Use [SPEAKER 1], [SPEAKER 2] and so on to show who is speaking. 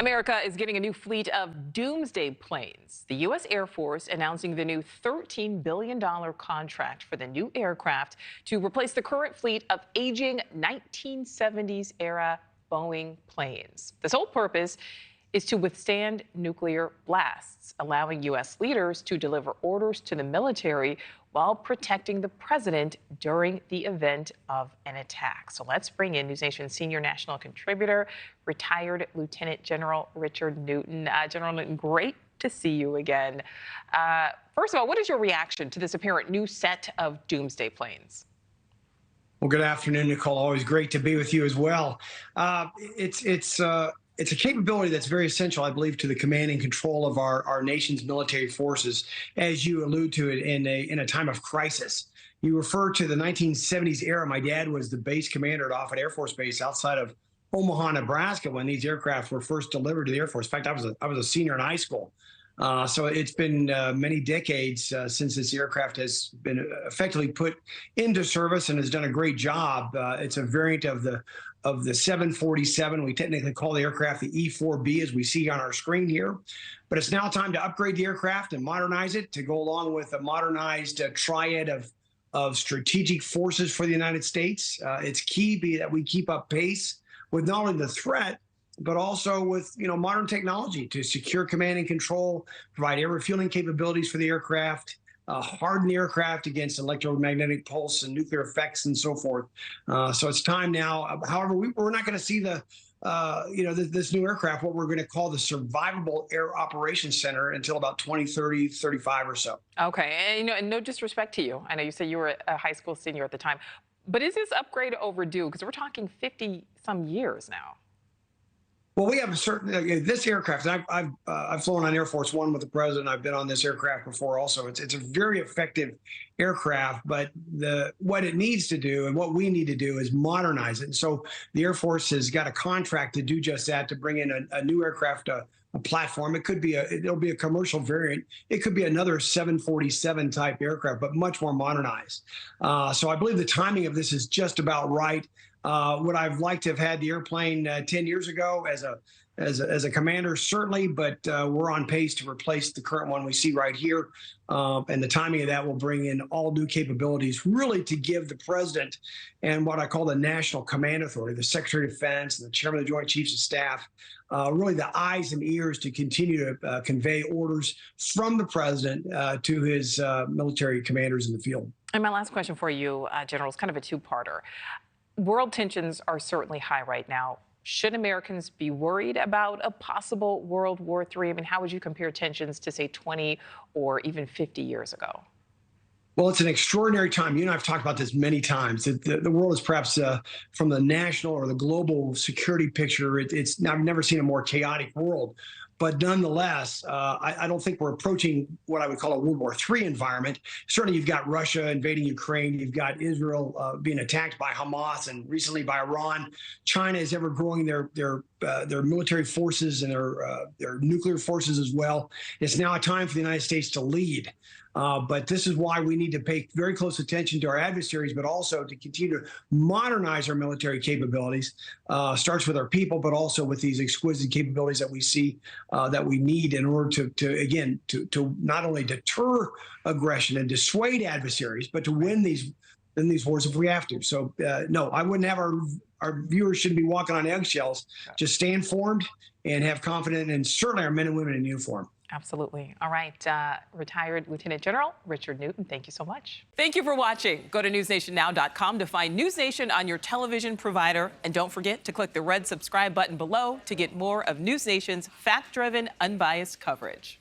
[SPEAKER 1] America is getting a new fleet of Doomsday planes. The U.S. Air Force announcing the new $13 billion contract for the new aircraft to replace the current fleet of aging 1970s-era Boeing planes. The sole purpose is to withstand nuclear blasts, allowing U.S. leaders to deliver orders to the military while protecting the president during the event of an attack. So let's bring in NewsNation senior national contributor, retired Lieutenant General Richard Newton. General Newton, great to see you again. First of all, what is your reaction to this apparent new set of Doomsday planes?
[SPEAKER 2] Well, good afternoon, Nichole. Always great to be with you as well. It's a capability that's very essential, I believe, to the command and control of our nation's military forces, as you allude to it in a time of crisis. You refer to the 1970s era. My dad was the base commander at Offutt Air Force Base outside of Omaha, Nebraska, when these aircraft were first delivered to the Air Force. In fact, I was a senior in high school. So it's been many decades since this aircraft has been effectively put into service and has done a great job. It's a variant of the 747. We technically call the aircraft the E-4B, as we see on our screen here. But it's now time to upgrade the aircraft and modernize it to go along with a modernized triad of strategic forces for the United States. It's key that we keep up pace with not only the threat, but also with modern technology to secure command and control, provide air refueling capabilities for the aircraft, harden the aircraft against electromagnetic pulse and nuclear effects and so forth. So it's time now. However, we're not going to see this new aircraft, what we're going to call the Survivable Air Operations Center, until about 2030, 35 or so.
[SPEAKER 1] Okay, and no disrespect to you. I know you said you were a high school senior at the time, but is this upgrade overdue? Because we're talking 50-some years now.
[SPEAKER 2] Well, we have a certain this aircraft. I've flown on Air Force One with the president. I've been on this aircraft before. Also, it's a very effective aircraft. But what it needs to do and what we need to do is modernize it. And so the Air Force has got a contract to do just that, to bring in a new aircraft, a platform. It'll be a commercial variant. It could be another 747 type aircraft, but much more modernized. So I believe the timing of this is just about right. Would I've liked to have had the airplane 10 years ago as a commander? Certainly, but we're on pace to replace the current one we see right here. And the timing of that will bring in all new capabilities, really to give the president and what I call the National Command Authority, the Secretary of Defense and the Chairman of the Joint Chiefs of Staff, really the eyes and ears to continue to convey orders from the president to his military commanders in the field.
[SPEAKER 1] And my last question for you, General, is kind of a two-parter. World tensions are certainly high right now. Should Americans be worried about a possible World War III? I mean, how would you compare tensions to, say, 20 or even 50 years ago?
[SPEAKER 2] Well, it's an extraordinary time. You and I have talked about this many times. The world is perhaps, from the national or the global security picture, I've never seen a more chaotic world. But nonetheless, I don't think we're approaching what I would call a World War III environment. Certainly, you've got Russia invading Ukraine. You've got Israel being attacked by Hamas and recently by Iran. China is ever growing their military forces and their nuclear forces as well. It's now a time for the United States to lead. But this is why we need to pay very close attention to our adversaries, but also to continue to modernize our military capabilities. Starts with our people, but also with these exquisite capabilities that we see that we need in order to not only deter aggression and dissuade adversaries, but to win these wars if we have to. So no, I wouldn't have our viewers shouldn't be walking on eggshells. Just stay informed and have confidence, and certainly our men and women in uniform.
[SPEAKER 1] Absolutely. All right. Retired Lieutenant General Richard Newton, thank you so much. Thank you for watching. Go to newsnationnow.com to find NewsNation on your television provider. And don't forget to click the red subscribe button below to get more of NewsNation's fact-driven, unbiased coverage.